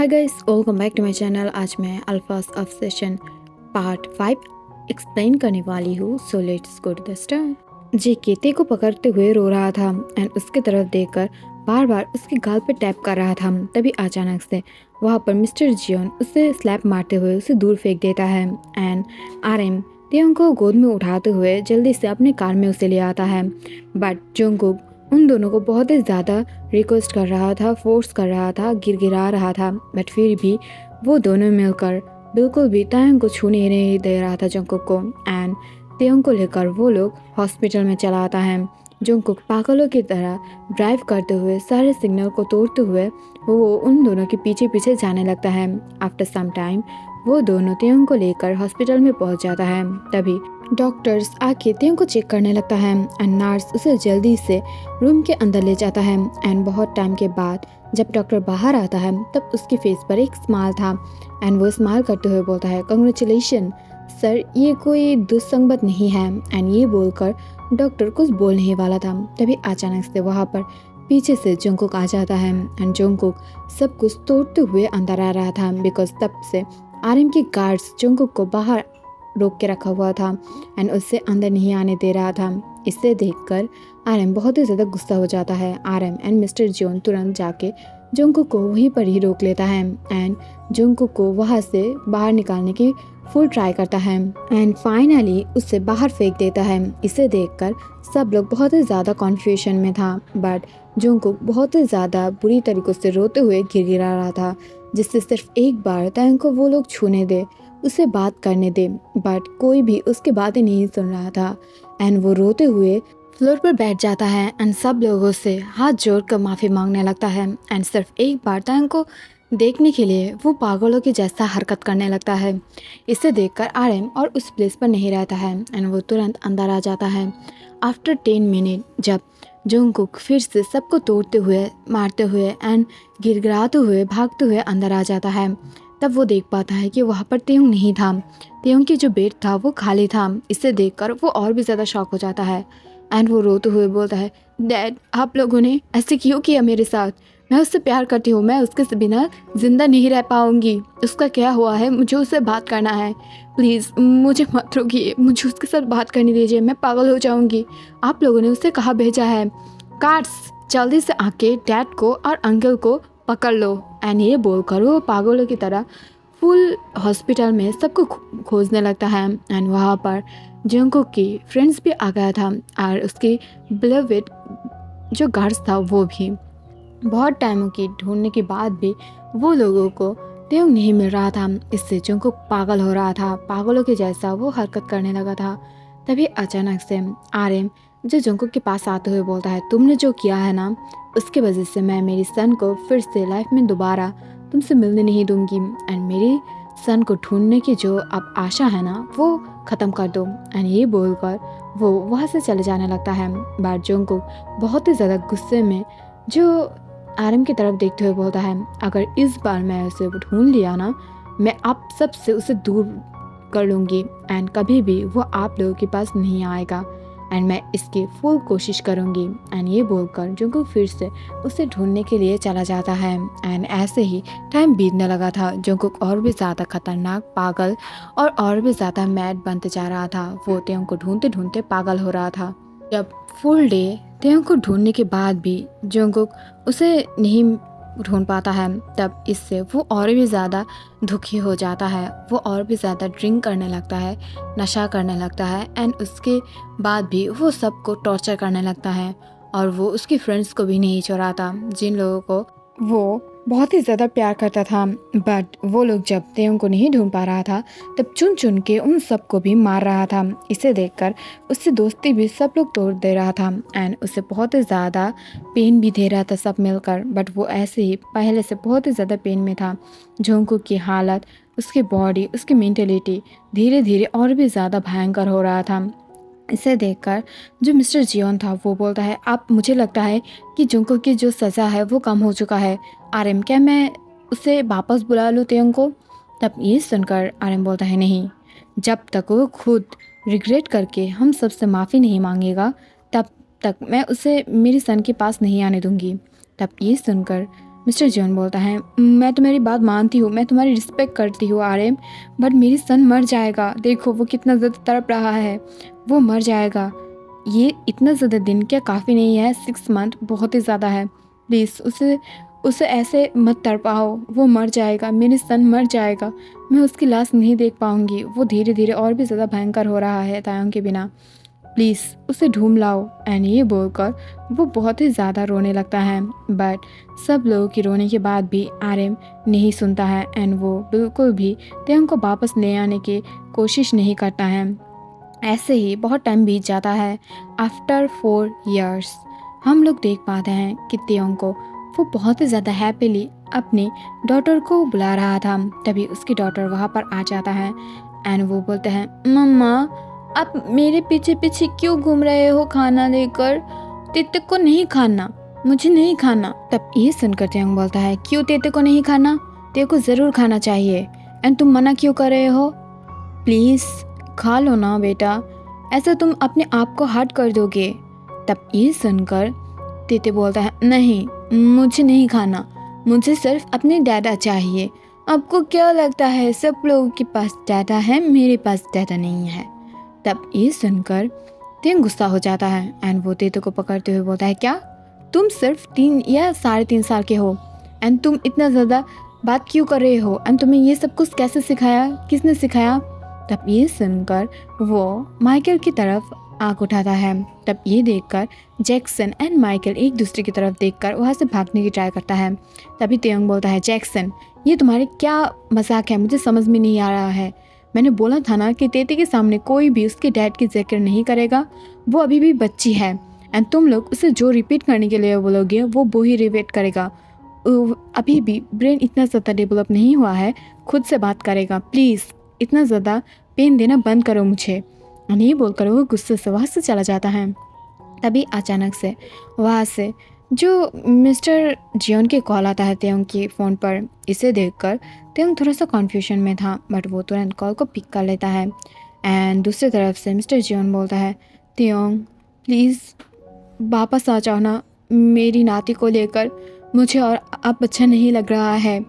Hi guys, welcome back to my channel. आज मैं अल्फाज ऑफ सेशन पार्ट 5 एक्सप्लेन करने वाली हूँ। So let's go to the start. जे केते को पकड़ते हुए रो रहा था एंड उसकी तरफ देखकर बार बार उसके गाल पे टैप कर रहा था। तभी अचानक से वहाँ पर मिस्टर जियोन उसे स्लैप मारते हुए उसे दूर फेंक देता है एंड आरएम तेयोंग को गोद में उठाते हुए जल्दी से अपने कार में उसे ले आता है। बट जोंगकुक उन दोनों को बहुत ही ज़्यादा रिक्वेस्ट कर रहा था, फोर्स कर रहा था, गिरगिरा रहा था, बट फिर भी वो दोनों मिलकर बिल्कुल भी तायंग को छूने नहीं दे रहा था जंगकुक को। एंड तेयोंग को लेकर वो लोग हॉस्पिटल में चला आता है। जंगकुक पागलों की तरह ड्राइव करते हुए सारे सिग्नल को तोड़ते हुए वो उन दोनों के पीछे पीछे जाने लगता है। आफ्टर सम टाइम वो दोनों तेयोंग को लेकर हॉस्पिटल में पहुंच जाता है। तभी डॉक्टर्स आके तेयोंग को चेक करने लगता है एंड नर्स उसे जल्दी से रूम के अंदर ले जाता है। एंड बहुत टाइम के बाद जब डॉक्टर बाहर आता है तब उसके फेस पर एक स्माइल था एंड वो स्माइल करते हुए बोलता है, कंग्रेचुलेशन सर, ये कोई दुस्संगत नहीं है। एंड ये बोलकर डॉक्टर कुछ बोल नहीं वाला था। तभी अचानक से वहाँ पर पीछे से जोंगकुक आ जाता है एंड जोंगकुक सब कुछ तोड़ते हुए अंदर आ रहा था बिकॉज तब से आरएम की गार्ड्स जोंगकुक को बाहर रोक के रखा हुआ था एंड उससे अंदर नहीं आने दे रहा था। इसे देखकर आरएम बहुत ही ज़्यादा गुस्सा हो जाता है। आरएम एंड मिस्टर जोन तुरंत जाके जोंगकुक को वहीं पर ही रोक लेता है एंड जोंगकुक को वहाँ से बाहर निकालने की फुल ट्राई करता है एंड फाइनली उसे बाहर फेंक देता है। इसे देखकर सब लोग बहुत ही ज़्यादा कन्फ्यूजन में था, बट जोंगकुक बहुत ही ज़्यादा बुरी तरीक़ों से रोते हुए गिड़गिड़ा रहा था जिससे सिर्फ एक बार तायंग को वो लोग छूने दे, उसे बात करने दे, बट कोई भी उसकी बातें नहीं सुन रहा था एंड वो रोते हुए फ्लोर पर बैठ जाता है एंड सब लोगों से हाथ जोड़कर माफ़ी मांगने लगता है एंड सिर्फ एक बार तायंग को देखने के लिए वो पागलों की जैसा हरकत करने लगता है। इसे देखकर आरएम और उस प्लेस पर नहीं रहता है एंड वो तुरंत अंदर आ जाता है। आफ्टर 10 मिनट जब जोंगकुक फिर से सबको तोड़ते हुए, मारते हुए एंड गिड़गिड़ाते हुए, भागते हुए अंदर आ जाता है, तब वो देख पाता है कि वहाँ पर तेयोंग नहीं था। तेयोंग की जो बेड था वो खाली था। इसे देखकर वो और भी ज़्यादा शॉक हो जाता है एंड वो रोते हुए बोलता है, डैड आप लोगों ने ऐसे क्यों किया मेरे साथ? मैं उससे प्यार करती हूँ, मैं उसके बिना ज़िंदा नहीं रह पाऊँगी। उसका क्या हुआ है, मुझे उससे बात करना है। प्लीज़ मुझे मत रोकिए, मुझे उसके साथ बात करने दीजिए, मैं पागल हो जाऊँगी। आप लोगों ने उसे कहाँ भेजा है? कार्ड्स जल्दी से आके डैड को और अंकल को पकड़ लो। एंड ये बोलकर वो पागलों की तरह फुल हॉस्पिटल में सबको खोजने लगता है एंड वहाँ पर जोंगकुक की फ्रेंड्स भी आ गया था और उसकी बिलवेड जो गार्ड्स था वो भी। बहुत टाइमों की ढूंढने के बाद भी वो लोगों को तेयोंग नहीं मिल रहा था। इससे जोंगकुक पागल हो रहा था, पागलों के जैसा वो हरकत करने लगा था। तभी अचानक से आरएम जो जोंगकुक के पास आते हुए बोलता है, तुमने जो किया है ना, उसकी वजह से मैं मेरी सन को फिर से लाइफ में दोबारा तुमसे मिलने नहीं दूंगी एंड मेरी सन को ढूंढने की जो अब आशा है ना वो ख़त्म कर दो। एंड ये बोलकर वो वहाँ से चले जाने लगता है। बट जोंगकुक बहुत ही ज़्यादा गुस्से में जो आरएम की तरफ देखते हुए बोलता है, अगर इस बार मैं उसे ढूंढ लिया ना, मैं आप सब से उसे दूर कर लूँगी एंड कभी भी वो आप लोगों के पास नहीं आएगा एंड मैं इसकी फुल कोशिश करूँगी। एंड ये बोलकर जोंगकुक फिर से उसे ढूंढने के लिए चला जाता है एंड ऐसे ही टाइम बीतने लगा था। जोंगकुक और भी ज़्यादा खतरनाक, पागल और भी ज़्यादा मैड बनते जा रहा था। वो तेयोंग को ढूंढते ढूंढते पागल हो रहा था। जब फुल डे तेयोंग को ढूंढने के बाद भी जोंगकुक उसे नहीं ढूंढ पाता है, तब इससे वो और भी ज़्यादा दुखी हो जाता है। वो और भी ज़्यादा ड्रिंक करने लगता है, नशा करने लगता है एंड उसके बाद भी वो सबको टॉर्चर करने लगता है और वो उसकी फ्रेंड्स को भी नहीं छोड़ाता जिन लोगों को वो बहुत ही ज़्यादा प्यार करता था। बट वो लोग जब तेयोंग को नहीं ढूंढ पा रहा था तब चुन चुन के उन सबको भी मार रहा था। इसे देखकर उससे दोस्ती भी सब लोग तोड़ दे रहा था एंड उसे बहुत ही ज़्यादा पेन भी दे रहा था सब मिलकर। बट वो ऐसे ही पहले से बहुत ही ज़्यादा पेन में था। जोंगकुक की हालत, उसकी बॉडी, उसकी मेंटलिटी धीरे धीरे और भी ज़्यादा भयंकर हो रहा था। इसे देखकर जो मिस्टर जियोन था वो बोलता है, अब मुझे लगता है कि जोंगकुक की जो सज़ा है वो कम हो चुका है। आरएम, क्या मैं उसे वापस बुला लूँ तेयोंग को? तब ये सुनकर आरएम बोलता है, नहीं, जब तक वो खुद रिग्रेट करके हम सबसे माफ़ी नहीं मांगेगा तब तक मैं उसे मेरी सन के पास नहीं आने दूंगी। तब ये सुनकर मिस्टर जॉन बोलता है, मैं तुम्हारी बात मानती हूँ, मैं तुम्हारी रिस्पेक्ट करती हूँ आरएम, बट मेरी सन मर जाएगा। देखो वो कितना ज़्यादा तड़प रहा है, वो मर जाएगा। ये इतना ज़्यादा दिन क्या काफ़ी नहीं है, 6 मंथ बहुत ही ज़्यादा है। प्लीज़ उसे उसे ऐसे मत तड़पाओ, वो मर जाएगा, मेरी सन मर जाएगा, मैं उसकी लाश नहीं देख पाऊँगी। वो धीरे धीरे और भी ज़्यादा भयंकर हो रहा है तायोंग के बिना, प्लीज़ उसे ढूंढ लाओ। एंड ये बोलकर वो बहुत ही ज़्यादा रोने लगता है, बट सब लोगों की रोने के बाद भी आरएम नहीं सुनता है एंड वो बिल्कुल भी तायोंग को वापस ले आने की कोशिश नहीं करता है। ऐसे ही बहुत टाइम बीत जाता है। आफ्टर 4 years हम लोग देख पाते हैं कि तायोंग को वो बहुत ही ज़्यादा हैप्पीली अपनी डॉटर को बुला रहा था। तभी उसकी डॉटर वहाँ पर आ जाता है एंड वो बोलते हैं, मम्मा आप मेरे पीछे पीछे क्यों घूम रहे हो खाना लेकर? तेते को नहीं खाना, मुझे नहीं खाना। तब ये सुनकर तायोंग बोलता है, क्यों तेते को नहीं खाना? तेरे को ज़रूर खाना चाहिए एंड तुम मना क्यों कर रहे हो? प्लीज़ खा लो ना बेटा, ऐसा तुम अपने आप को हर्ट कर दोगे। तब ये सुनकर तेते बोलता है, नहीं मुझे नहीं खाना, मुझे सिर्फ अपने डाटा चाहिए। आपको क्या लगता है सब लोगों के पास डाटा है, मेरे पास डाटा नहीं है। तब ये सुनकर तायोंग गुस्सा हो जाता है एंड वो तेते को पकड़ते हुए बोलता है, क्या तुम सिर्फ 3 या 3.5 साल के हो एंड तुम इतना ज़्यादा बात क्यों कर रहे हो एंड तुम्हें ये सब कुछ कैसे सिखाया, किसने सिखाया? तब ये सुनकर वो माइकल की तरफ आंख उठाता है। तब ये देखकर जैक्सन एंड माइकल एक दूसरे की तरफ देखकर वहाँ से भागने की ट्राई करता है। तभी तायोंग बोलता है, जैक्सन ये तुम्हारे क्या मजाक है, मुझे समझ में नहीं आ रहा है। मैंने बोला था ना कि तेते के सामने कोई भी उसके डैड की जिक्र नहीं करेगा, वो अभी भी बच्ची है एंड तुम लोग उसे जो रिपीट करने के लिए बोलोगे वो ही रिपीट करेगा। अभी भी ब्रेन इतना ज़्यादा डेवलप नहीं हुआ है, खुद से बात करेगा। प्लीज़ इतना ज़्यादा पेन देना बंद करो मुझे। नहीं बोलकर वो गुस्से से वहाँ से चला जाता है। तभी अचानक से वहाँ से जो मिस्टर जियोन के कॉल आता है तायोंग के फ़ोन पर। इसे देखकर तायोंग थोड़ा सा कन्फ्यूजन में था, बट वो तुरंत कॉल को पिक कर लेता है एंड दूसरी तरफ से मिस्टर जियोन बोलता है, तायोंग प्लीज़ वापस आ जाओ ना मेरी नाती को लेकर, मुझे और अब अच्छा नहीं लग रहा है।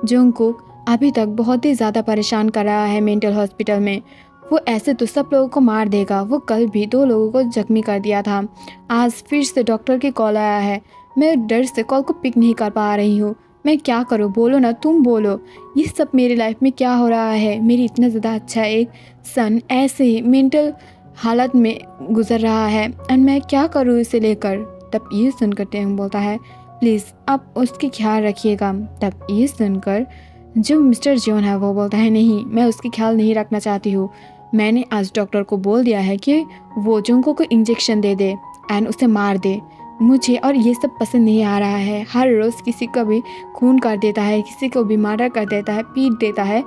जंगकुक अभी तक बहुत ही ज़्यादा परेशान कर रहा है मेंटल हॉस्पिटल में। वो ऐसे तो सब लोगों को मार देगा, वो कल भी 2 लोगों को जख्मी कर दिया था, आज फिर से डॉक्टर की कॉल आया है। मैं डर से कॉल को पिक नहीं कर पा रही हूँ, मैं क्या करूँ? बोलो ना, तुम बोलो, ये सब मेरी लाइफ में क्या हो रहा है? मेरी इतना ज़्यादा अच्छा एक सन ऐसे ही मेंटल हालत में गुजर रहा है एंड मैं क्या करूँ इसे लेकर? तब ये सुनकर तायोंग बोलता है, प्लीज़ आप उसकी ख्याल रखिएगा। तब ये सुनकर जो मिस्टर जियोन है वो बोलता है, नहीं मैं उसकी ख्याल नहीं रखना चाहती हूँ। मैंने आज डॉक्टर को बोल दिया है कि वो जंगकुक को इंजेक्शन दे दे एंड उसे मार दे। मुझे और ये सब पसंद नहीं आ रहा है। हर रोज़ किसी का भी खून कर देता है, किसी को भी मर्डर कर देता है, पीट देता है,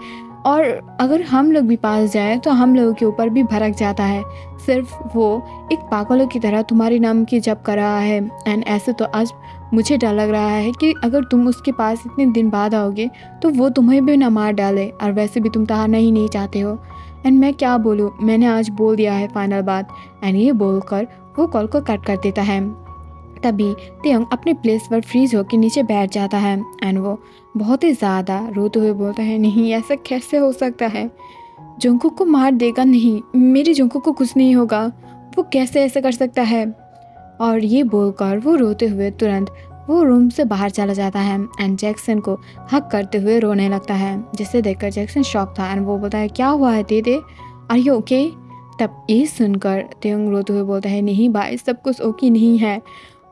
और अगर हम लोग भी पास जाएँ तो हम लोगों के ऊपर भी भड़क जाता है। सिर्फ वो एक पागलों की तरह तुम्हारे नाम की जप कर रहा है एंड ऐसे तो आज मुझे डर लग रहा है कि अगर तुम उसके पास इतने दिन बाद आओगे तो वो तुम्हें भी ना मार डाले, और वैसे भी तुम तो हारना ही नहीं चाहते हो। एंड मैं क्या बोलूँ, मैंने आज बोल दिया है फाइनल बात। एंड ये बोलकर वो कॉल को कट कर देता है। तभी तायोंग अपने प्लेस पर फ्रीज होकर नीचे बैठ जाता है एंड वो बहुत ही ज़्यादा रोते हुए बोलता है, नहीं ऐसा कैसे हो सकता है? जंगकुक को मार देगा? नहीं, मेरी जंगकुक को कुछ नहीं होगा, वो कैसे ऐसा कर सकता है? और ये बोलकर वो रोते हुए तुरंत वो रूम से बाहर चला जाता है एंड जैक्सन को हक करते हुए रोने लगता है, जिसे देखकर जैक्सन शॉक था एंड वो बोलता है, क्या हुआ है दीदी, आर यू ओके? तब ये सुनकर तायोंग रोते हुए बोलता है, नहीं भाई सब कुछ ओके नहीं है,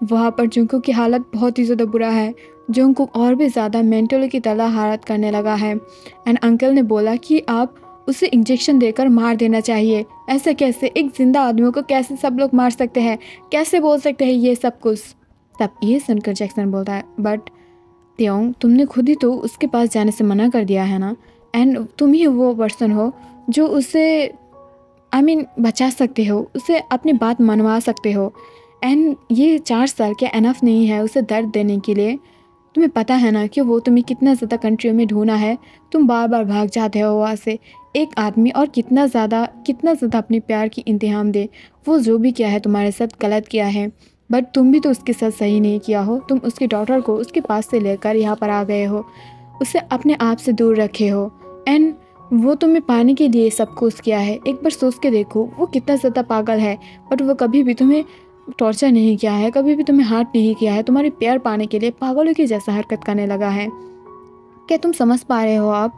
वहाँ पर जंगकुक की हालत बहुत ही ज़्यादा बुरा है। जंगकुक और भी ज़्यादा मेंटल की तरह हालत करने लगा है एंड अंकल ने बोला कि आप उसे इंजेक्शन देकर मार देना चाहिए। ऐसा कैसे? एक जिंदा आदमी को कैसे सब लोग मार सकते हैं? कैसे बोल सकते हैं ये सब कुछ? तब ये सुनकर जैक्सन बोलता है, बट तायोंग तुमने खुद ही तो उसके पास जाने से मना कर दिया है ना, एंड तुम ही वो पर्सन हो जो उसे बचा सकते हो, उसे अपनी बात मनवा सकते हो। एंड ये 4 साल के एनफ नहीं है उसे दर्द देने के लिए। तुम्हें पता है ना कि वो तुम्हें कितना ज़्यादा कंट्रियों में ढूंढा है, तुम बार बार भाग जाते हो वहाँ से। एक आदमी और कितना ज़्यादा अपने प्यार की इंतहाम दे, वो जो भी किया है तुम्हारे साथ गलत किया है। बट तुम भी तो उसके साथ सही नहीं किया हो। तुम उसकी डॉटर को उसके पास से लेकर यहाँ पर आ गए हो, उसे अपने आप से दूर रखे हो, एंड वो तुम्हें पाने के लिए सब कुछ किया है। एक बार सोच के देखो वो कितना ज़्यादा पागल है, बट वो कभी भी तुम्हें टॉर्चर नहीं किया है, कभी भी तुम्हें हार्ट नहीं किया है। तुम्हारे प्यार पाने के लिए पागलों की जैसा हरकत करने लगा है। क्या तुम समझ पा रहे हो आप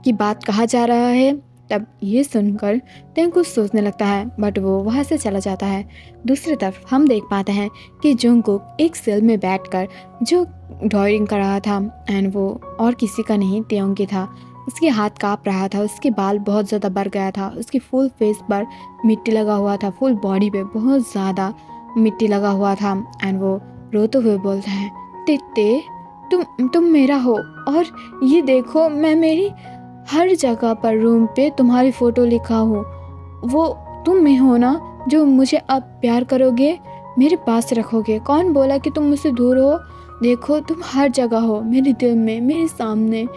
कि बात कहा जा रहा है? तब ये सुनकर तें कुछ सोचने लगता है, बट वो वहाँ से चला जाता है। दूसरी तरफ हम देख पाते हैं कि जंगकुक एक सेल में बैठकर जो ड्राइंग कर रहा था, एंड वो और किसी का नहीं, तेयोंग की था। उसके हाथ काँप रहा था, उसके बाल बहुत ज़्यादा बढ़ गया था, उसकी फुल फेस पर मिट्टी लगा हुआ था, फुल बॉडी पे बहुत ज़्यादा मिट्टी लगा हुआ था। एंड वो रोते हुए बोलता है, ते तुम मेरा हो, और ये देखो मैं मेरी हर जगह पर रूम पे तुम्हारी फ़ोटो लिखा हूँ। वो तुम में हो ना जो मुझे अब प्यार करोगे, मेरे पास रखोगे। कौन बोला कि तुम मुझसे दूर हो? देखो तुम हर जगह हो, मेरे दिल में, मेरे सामने,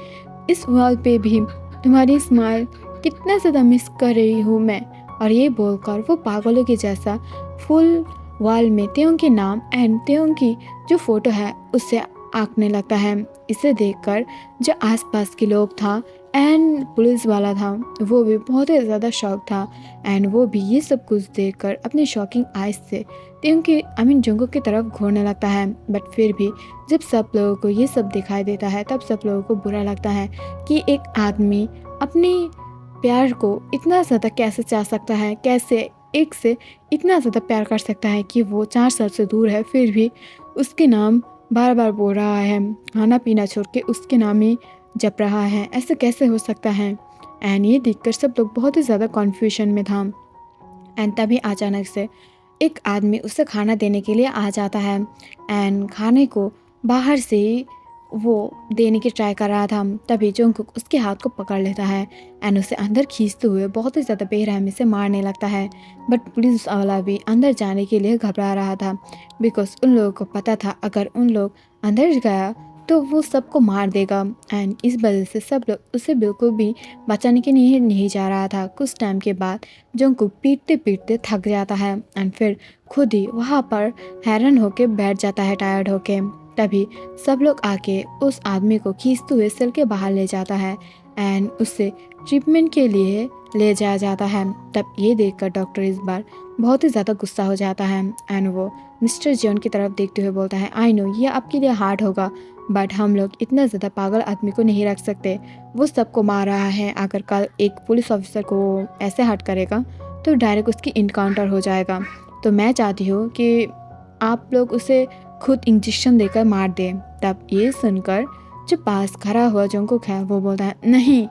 इस वॉल पे भी तुम्हारी स्माइल कितना ज़्यादा मिस कर रही हूँ मैं। और ये बोलकर वो पागलों के जैसा फुल वॉल में तेयोंग के नाम एंड तेयोंग की जो फ़ोटो है उससे आंकने लगता है। इसे देखकर जो आसपास के लोग था एंड पुलिस वाला था, वो भी बहुत ही ज़्यादा शॉक था। एंड वो भी ये सब कुछ देखकर अपने शॉकिंग आइज से तेयोंग जंगकुक की तरफ घूरने लगता है। बट फिर भी जब सब लोगों को ये सब दिखाई देता है तब सब लोगों को बुरा लगता है कि एक आदमी अपने प्यार को इतना ज़्यादा कैसे चाह सकता है, कैसे एक से इतना ज़्यादा प्यार कर सकता है कि वो 4 साल से दूर है, फिर भी उसके नाम बार बार बोल रहा है, खाना पीना छोड़ के उसके नाम ही जप रहा है। ऐसा कैसे हो सकता है? एंड ये देखकर सब लोग बहुत ही ज़्यादा कन्फ्यूजन में था। एंड तभी अचानक से एक आदमी उसे खाना देने के लिए आ जाता है, एंड खाने को बाहर से ही वो देने की ट्राई कर रहा था। तभी जंगकुक उसके हाथ को पकड़ लेता है एंड उसे अंदर खींचते हुए बहुत ही ज़्यादा बेरहमी से मारने लगता है। बट पुलिस वाला भी अंदर जाने के लिए घबरा रहा था, बिकॉज उन लोगों को पता था अगर उन लोग अंदर गया तो वो सबको मार देगा। एंड इस वजह से सब लोग उसे बिल्कुल भी बचाने के लिए नहीं जा रहा था। कुछ टाइम के बाद जंगकुक पीटते पीटते थक जाता है एंड फिर खुद ही वहाँ पर हैरान होके बैठ जाता है, टायर्ड होके। तभी सब लोग आके उस आदमी को खींचते हुए सेल के बाहर ले जाता है एंड उससे ट्रीटमेंट के लिए ले जाया जाता है। तब ये देखकर डॉक्टर इस बार बहुत ही ज़्यादा गुस्सा हो जाता है एंड वो मिस्टर जॉन की तरफ देखते हुए बोलता है, आई नो ये आपके लिए हार्ड होगा, बट हम लोग इतना ज़्यादा पागल आदमी को नहीं रख सकते। वो सबको मार रहा है, अगर कल एक पुलिस ऑफिसर को ऐसे हर्ट करेगा तो डायरेक्ट उसकी इनकाउंटर हो जाएगा। तो मैं चाहती हूँ कि आप लोग उसे खुद इंजेक्शन देकर मार दें। तब ये सुनकर जो पास खड़ा हुआ जंगकुक है वो बोलता है, नहीं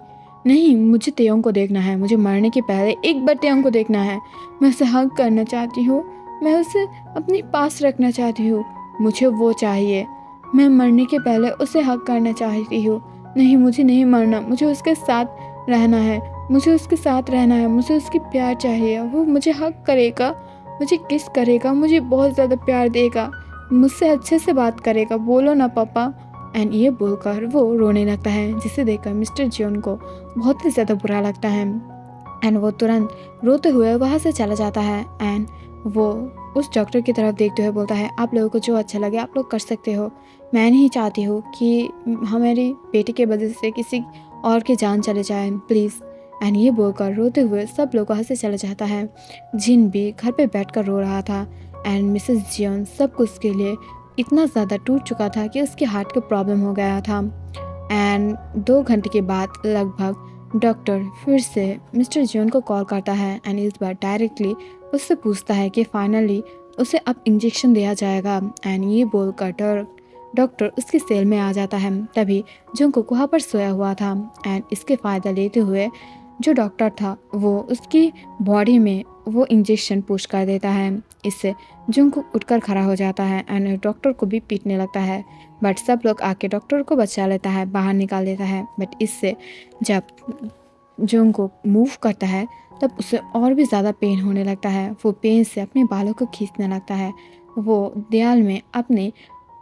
नहीं, मुझे तेयोंग को देखना है, मुझे मरने के पहले एक बार तेयोंग को देखना है। मैं उसे हग करना चाहती हूँ, मैं उसे अपने पास रखना चाहती हूँ, मुझे वो चाहिए। मैं मरने के पहले उसे हग करना चाहती हूँ। नहीं, मुझे नहीं मरना, मुझे उसके साथ रहना है, मुझे उसके साथ रहना है, मुझे उसकी प्यार चाहिए। वो मुझे हग करेगा, मुझे किस करेगा, मुझे बहुत ज़्यादा प्यार देगा, मुझसे अच्छे से बात करेगा, बोलो ना पापा। एंड ये बोलकर वो रोने लगता है, जिसे देखकर मिस्टर जियोन को बहुत ही ज़्यादा बुरा लगता है एंड वो तुरंत रोते हुए वहाँ से चला जाता है। एंड वो उस डॉक्टर की तरफ देखते हुए बोलता है, आप लोगों को जो अच्छा लगे आप लोग कर सकते हो, मैं नहीं चाहती हूँ कि हमारी बेटी के वजह से किसी और की जान चले जाए, प्लीज़। एंड ये बोलकर रोते हुए सब लोग वहाँ से चला जाता है। जिन भी घर पे बैठकर रो रहा था एंड मिसेस जियोन सब कुछ के लिए इतना ज़्यादा टूट चुका था कि उसके हार्ट का प्रॉब्लम हो गया था। एंड 2 घंटे के बाद लगभग डॉक्टर फिर से मिस्टर जियोन को कॉल करता है एंड इस बार डायरेक्टली उससे पूछता है कि फाइनली उसे अब इंजेक्शन दिया जाएगा। एंड ये बोलकर डॉक्टर उसके सेल में आ जाता है। तभी जंगकुक वहाँ पर सोया हुआ था एंड इसके फ़ायदा लेते हुए जो डॉक्टर था वो उसकी बॉडी में वो इंजेक्शन पुश कर देता है। इससे जंगकुक उठकर खड़ा हो जाता है एंड डॉक्टर को भी पीटने लगता है, बट सब लोग आके डॉक्टर को बचा लेता है, बाहर निकाल देता है। बट इससे जब जंगकुक मूव करता है तब उसे और भी ज़्यादा पेन होने लगता है। वो पेन से अपने बालों को खींचने लगता है, वो दीवार में अपने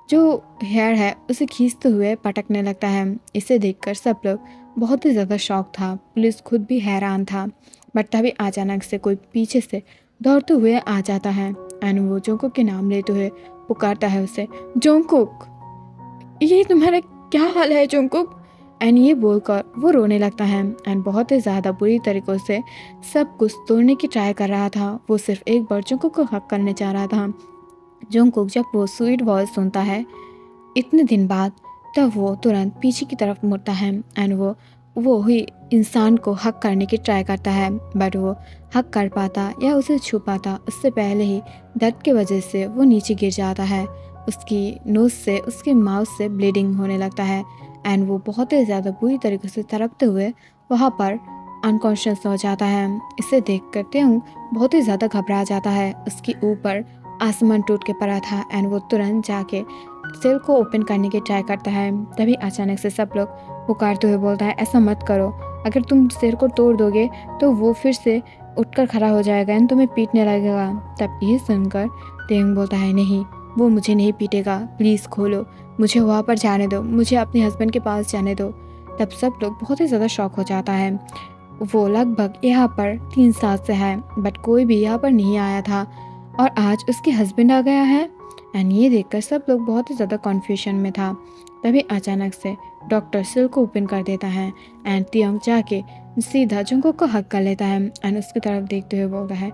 जो हेयर है उसे खींचते हुए पटकने लगता है। इसे देखकर सब लोग बहुत ही ज़्यादा शॉक था, पुलिस खुद भी हैरान था। बट तभी अचानक से कोई पीछे से दौड़ते हुए आ जाता है एंड वो जोंगकुक के नाम लेते हुए पुकारता है उसे, जोंगकुक, ये तुम्हारा क्या हाल है जोंगकुक। एंड ये बोलकर वो रोने लगता है एंड बहुत ही ज़्यादा बुरी तरीक़ों से सब कुछ तोड़ने की ट्राई कर रहा था। वो सिर्फ एक बार जोंगकुक को हक करने चाह रहा था। जोंगकुक जब वो स्वीट वॉइस सुनता है इतने दिन बाद, तब वो तुरंत पीछे की तरफ मुड़ता है एंड वो ही इंसान को हक करने की ट्राई करता है, बट वो हक कर पाता या उसे छू पाता उससे पहले ही दर्द की वजह से वो नीचे गिर जाता है। उसकी नोज से, उसकी माउथ से ब्लीडिंग होने लगता है एंड वो बहुत ही ज़्यादा बुरी तरीके से तड़पते हुए वहाँ पर अनकॉन्शियस हो जाता है। इसे देख कर त्योंग बहुत ही ज़्यादा घबरा जाता है। उसके ऊपर आसमान टूट के पड़ा था एंड वो तुरंत जाके सेल को ओपन करने की ट्राई करता है। तभी अचानक से सब लोग पुकारते हुए बोलता है, ऐसा मत करो, अगर तुम सेल को तोड़ दोगे तो वो फिर से उठकर खड़ा हो जाएगा एंड तुम्हें पीटने लगेगा। तब ये सुनकर त्योंग बोलता है, नहीं, वो मुझे नहीं पीटेगा, प्लीज़ खोलो, मुझे वहाँ पर जाने दो, मुझे अपने हस्बैंड के पास जाने दो। तब सब लोग बहुत ही ज़्यादा शॉक हो जाता है। वो लगभग यहाँ पर 3 साल से है, बट कोई भी यहाँ पर नहीं आया था और आज उसके हस्बैंड आ गया है। एंड ये देखकर सब लोग बहुत ही ज़्यादा कन्फ्यूजन में था। तभी अचानक से डॉक्टर सिल को ओपन कर देता है एंड त्योंग जाके सीधा जुंगकुक को हक कर लेता है एंड उसकी तरफ देखते हुए बोलता है,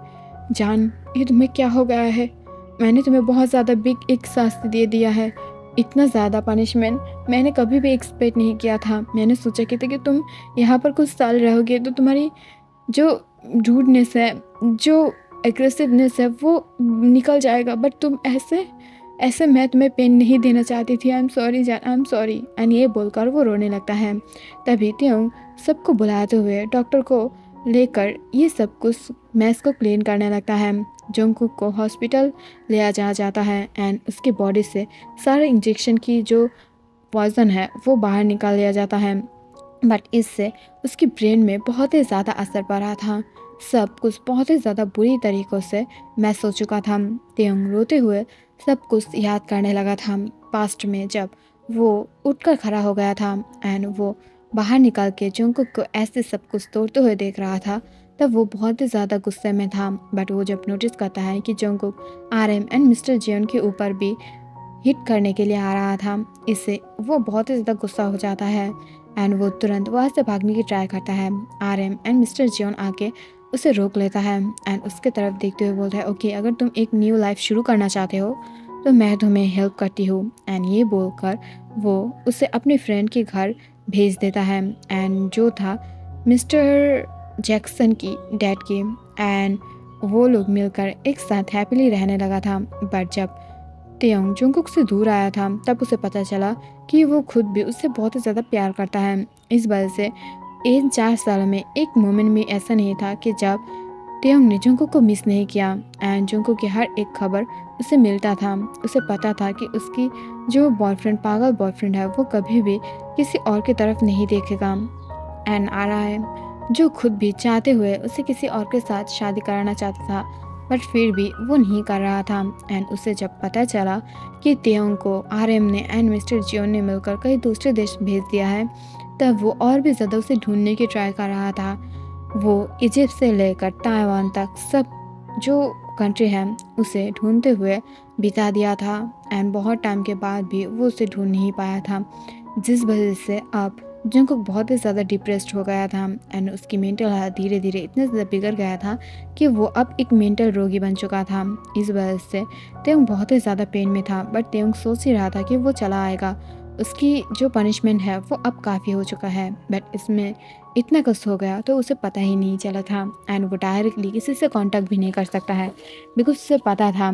जान, ये तुम्हें क्या हो गया है? मैंने तुम्हें बहुत ज़्यादा बिग एक शास्ति दे दिया है। इतना ज़्यादा पनिशमेंट मैंने कभी भी एक्सपेक्ट नहीं किया था। मैंने सोचा कि तुम यहाँ पर कुछ साल रहोगे तो तुम्हारी जो रूडनेस है, जो एग्रेसिवनेस है, वो निकल जाएगा, बट तुम ऐसे मैं तुम्हें पेन नहीं देना चाहती थी। आई एम सॉरी जान, आई एम सॉरी। एंड ये बोलकर वो रोने लगता है। तभी त्योंग सबको बुलाते हुए डॉक्टर को लेकर ये सब कुछ मैस को क्लीन करने लगता है। जोंगकुक को हॉस्पिटल ले जाता है एंड उसकी बॉडी से सारे इंजेक्शन की जो पॉइजन है वो बाहर निकाल लिया जाता है, बट इससे उसकी ब्रेन में बहुत ही ज़्यादा असर पड़ा था। सब कुछ बहुत ही ज़्यादा बुरी तरीक़ों से मैस हो चुका था। त्योंग रोते हुए सब कुछ याद करने लगा था पास्ट में, जब वो उठकर खड़ा हो गया था एंड वो बाहर निकल के जोंगकुक को ऐसे सब कुछ तोड़ते हुए देख रहा था। तब वो बहुत ही ज़्यादा गुस्से में था, बट वो जब नोटिस करता है कि Jungkook RM and mister Jeon के ऊपर भी हिट करने के लिए आ रहा था, इससे वो बहुत ही ज़्यादा गुस्सा हो जाता है एंड वो तुरंत वहाँ से भागने की ट्राई करता है। आरएम एंड मिस्टर जियोन आके उसे रोक लेता है एंड उसके तरफ देखते हुए बोलता है, ओके, अगर तुम एक न्यू लाइफ शुरू करना चाहते हो तो मैं तुम्हें हेल्प करती हूँ। एंड ये बोलकर वो उसे अपने फ्रेंड के घर भेज देता है एंड जो था मिस्टर जैक्सन की डैड की, एंड वो लोग मिलकर एक साथ हैप्पीली रहने लगा था। बट जब त्योंग जोंगकुक से दूर आया था तब उसे पता चला कि वो खुद भी उससे बहुत ही ज़्यादा प्यार करता है। इस वजह से इन 4 सालों में एक मोमेंट भी ऐसा नहीं था कि जब त्योंग ने जोंगकुक को मिस नहीं किया एंड जोंगकुक की हर एक खबर उसे मिलता था। उसे पता था कि उसकी जो बॉयफ्रेंड, पागल बॉयफ्रेंड है, वो कभी भी किसी और की तरफ नहीं देखेगा एंड आ रहा है जो खुद भी चाहते हुए उसे किसी और के साथ शादी कराना चाहता था, बट फिर भी वो नहीं कर रहा था। एंड उसे जब पता चला कि त्योंग को आरएम ने एंड मिस्टर जियोन ने मिलकर कहीं दूसरे देश भेज दिया है, तब वो और भी ज़्यादा उसे ढूंढने की ट्राई कर रहा था। वो इजिप्ट से लेकर ताइवान तक सब जो कंट्री है उसे ढूंढते हुए बिता दिया था एंड बहुत टाइम के बाद भी वो उसे ढूंढ नहीं पाया था, जिस वजह से अब जंगकुक बहुत ही ज़्यादा डिप्रेस्ड हो गया था एंड उसकी मेंटल हेल्थ धीरे धीरे इतना ज़्यादा बिगड़ गया था कि वो अब एक मेंटल रोगी बन चुका था। इस वजह से त्योंग बहुत ही ज़्यादा पेन में था, बट त्योंग सोच ही रहा था कि वो चला आएगा, उसकी जो पनिशमेंट है वो अब काफ़ी हो चुका है, बट इसमें इतना कुछ हो गया तो उसे पता ही नहीं चला था एंड वो डायरेक्टली किसी से कांटेक्ट भी नहीं कर सकता है, बिकॉज उसे पता था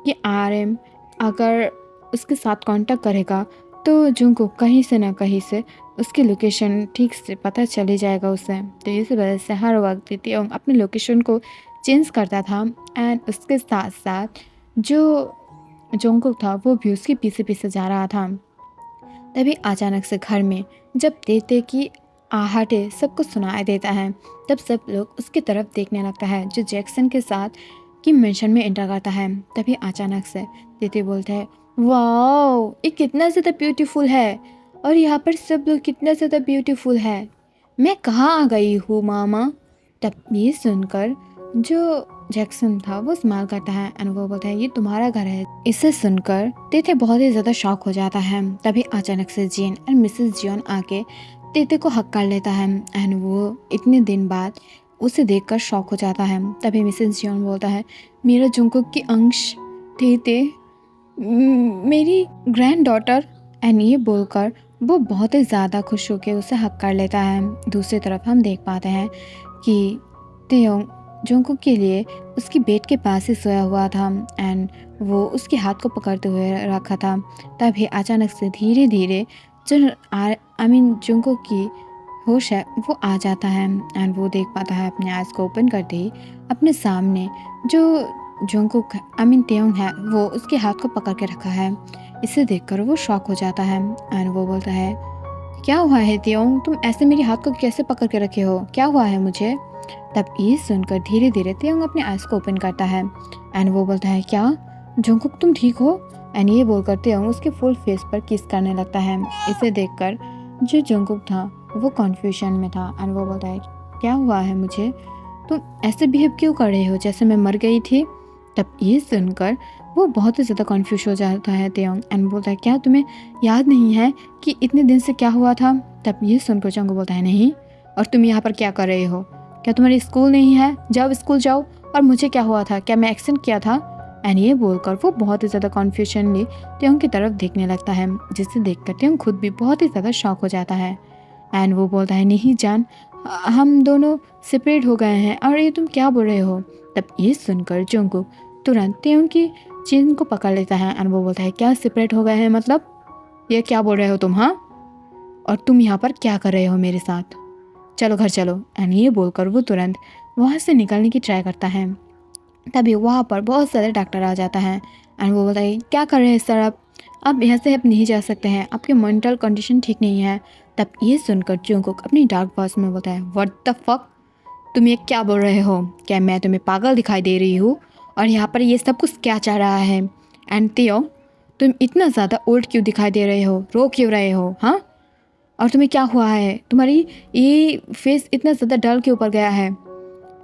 कि आरएम अगर उसके साथ कांटेक्ट करेगा तो जंगकुक कहीं से ना कहीं से उसकी लोकेशन ठीक से पता चली जाएगा उसे। तो इस वजह से हर वक्त त्योंग अपने लोकेशन को चेंज करता था एंड उसके साथ साथ जो जंगकुक था वो भी उसके पीछे पीछे जा रहा था। तभी अचानक से घर में जब तेते की आहटे सबको सुनाई देता है, तब सब लोग उसकी तरफ देखने लगता है जो जैक्सन के साथ की मेंशन में एंटर करता है। तभी अचानक से तेते बोलता है, वाओ, ये कितना ज़्यादा ब्यूटीफुल है और यहाँ पर सब लोग कितना ज़्यादा ब्यूटीफुल है, मैं कहाँ आ गई हूँ मामा। तब ये सुनकर जो जैक्सन था वो स्माइल करता है एंड वो बोलता है ये तुम्हारा घर है। इसे सुनकर तेते बहुत ही ज़्यादा शॉक हो जाता है। तभी अचानक से जेन एंड मिसेस जियोन आके तेते को हक कर लेता है एंड वो इतने दिन बाद उसे देखकर शॉक हो जाता है। तभी मिसेस जियोन बोलता है मेरा जुंगकुक की अंश तेते मेरी ग्रैंड डॉटर। एंड ये बोलकर वो बहुत ही ज़्यादा खुश होकर उसे हक कर लेता है। दूसरी तरफ हम देख पाते हैं कि तेयोंग जोंगकुक के लिए उसकी बेड के पास ही सोया हुआ था एंड वो उसके हाथ को पकड़ते हुए रखा था। तभी अचानक से धीरे धीरे जो जोंगकुक की होश है वो आ जाता है एंड वो देख पाता है अपने आइज़ को ओपन करते ही अपने सामने जो जोंगकुक तेयोंग है वो उसके हाथ को पकड़ के रखा है। इसे देखकर वो शॉक हो जाता है एंड वो बोलता है क्या हुआ है तेयोंग, तुम ऐसे मेरे हाथ को कैसे पकड़ के रखे हो, क्या हुआ है मुझे। तब ये सुनकर धीरे धीरे तेयोंग अपने आइज़ को ओपन करता है एंड वो बोलता है क्या जोंगकुक तुम ठीक हो। एंड ये बोलकर तेयोंग उसके फुल फेस पर किस करने लगता है। इसे देखकर जो जोंगकुक था वो कन्फ्यूजन में था एंड वो बोलता है क्या हुआ है मुझे, तुम ऐसे बिहेव क्यों कर रहे हो जैसे मैं मर गई थी। तब ये सुनकर वो बहुत ही ज़्यादा कन्फ्यूज हो जाता है तेयोंग एंड बोलता है क्या तुम्हें याद नहीं है कि इतने दिन से क्या हुआ था। तब ये सुनकर जोंगकुक बोलता है नहीं, और तुम यहाँ पर क्या कर रहे हो, क्या तुम्हारी स्कूल नहीं है, जाओ स्कूल जाओ, और मुझे क्या हुआ था, क्या मैं एक्सीडेंट किया था। एंड ये बोलकर वो बहुत ही ज़्यादा कन्फ्यूजनली तेयोंग की तरफ देखने लगता है, जिसे देखकर तेयोंग खुद भी बहुत ही ज़्यादा शॉक हो जाता है एंड वो बोलता है नहीं जान, हम दोनों सेपरेट हो गए हैं और ये तुम क्या बोल रहे हो। तब ये सुनकर जोंगकुक तुरंत तेयोंग की चीन को पकड़ लेता है एंड वो बोलता है क्या सेपरेट हो गए हैं मतलब, ये क्या बोल रहे हो तुम, हाँ, और तुम यहाँ पर क्या कर रहे हो मेरे साथ, चलो घर चलो। एंड ये बोलकर वो तुरंत वहाँ से निकलने की ट्राई करता है। तभी वहाँ पर बहुत सारे डॉक्टर आ जाता है एंड वो बोलता है क्या कर रहे हैं सर आप यहाँ से आप नहीं जा सकते हैं, आपकी मेंटल कंडीशन ठीक नहीं है। तब ये सुनकर जोंगकुक अपनी डार्क वॉइस में बोलता है व्हाट द फक, तुम ये क्या बोल रहे हो, क्या मैं तुम्हें पागल दिखाई दे रही हूँ, और यहाँ पर ये सब कुछ क्या चाह रहा है। एंड तेयोंग तुम इतना ज़्यादा ओल्ड क्यों दिखाई दे रहे हो, रो क्यों रहे हो, हाँ, और तुम्हें क्या हुआ है, तुम्हारी ये फेस इतना ज़्यादा डल के ऊपर गया है,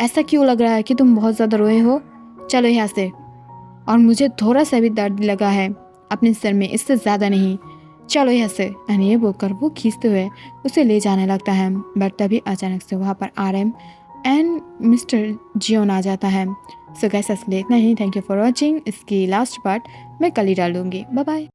ऐसा क्यों लग रहा है कि तुम बहुत ज़्यादा रोए हो, चलो यहाँ से, और मुझे थोड़ा सा भी दर्द लगा है अपने सर में, इससे ज़्यादा नहीं, चलो यहाँ से। एंड ये बोलकर वो खींचते हुए उसे ले जाने लगता है। बट तभी अचानक से वहाँ पर RM एंड मिस्टर जियोन आ जाता है। सो गाइस, इतना ही, थैंक यू फॉर वॉचिंग। इसकी लास्ट पार्ट मैं कल ही डालूंगी। Bye bye.